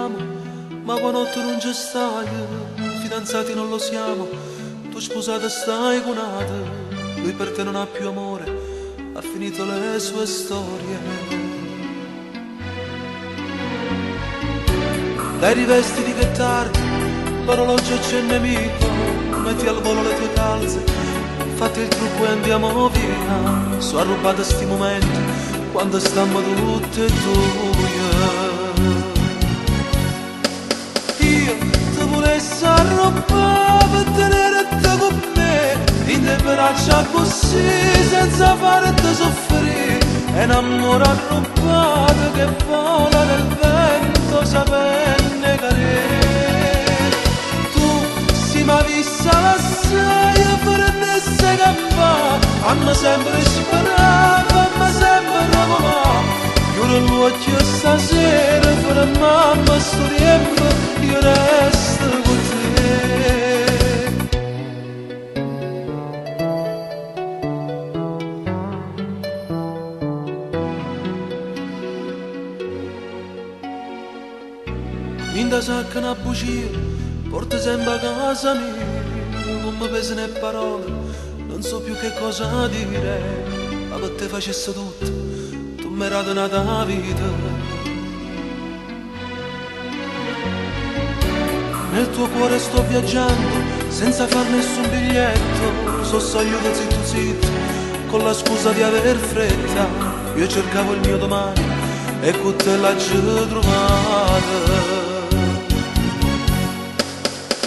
amo, ma quando tu non ci stai, fidanzati non lo siamo, tu sposata stai con altri, lui per te non ha più amore, ha finito le sue storie. Dai rivestiti che è tardi, l'orologio c'è il nemico, metti al volo le tue calze, fatti il trucco e andiamo via, so arrubate sti momenti, quando stiamo tutte e due. Io ti volessi arrubare per tenerti con me, in te braccia così, senza farti soffrire, e un amore arrubato che vola nel vento, sapenne cadere. Tu si m'ha vista l'assai e prendesse campà, amma sempre sperava, ma sempre provava. Chiudo l'occhio stasera, per mamma sto tempo, io resto con te. Minda sacca una bugia, porta sempre a casa mia, non mi pesano le parole, non so più che cosa dire, ma per te facesse tutto, tu mi hai donata la vita. Nel tuo cuore sto viaggiando, senza far nessun biglietto, so saluto zitto zitto, con la scusa di aver fretta, io cercavo il mio domani, e con te l'ho già trovata.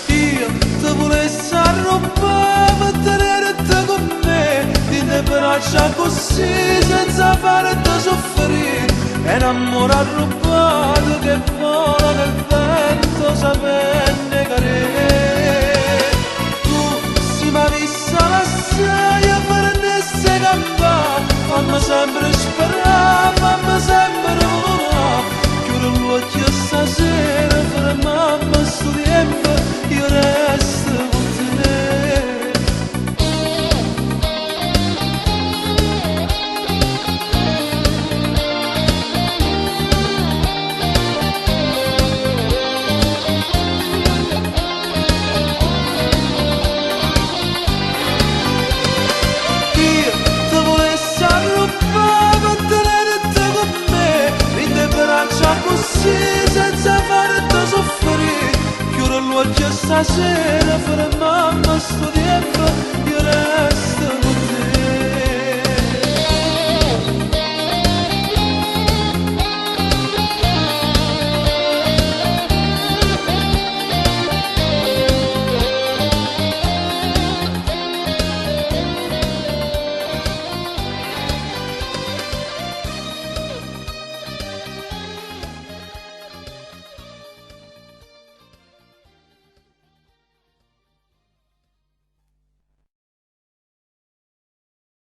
Ti volessi arrubare per tenerti con me, di te braccia così, senza farti soffrire, è un amore arrubato che vola nel vento, sapenne cadere. Tu si m'ha vista l'assai e prendesse campà, fammi sempre sperare, fammi sempre volare. Chiudo l'occhio stasera, per mamma sto tempo, io resto con te. Io ti volessi arrubare per tenerti con me, in te braccia così, senza farti soffrire. Chiudo l'occhio stasera, per mamma sto tempo, io resto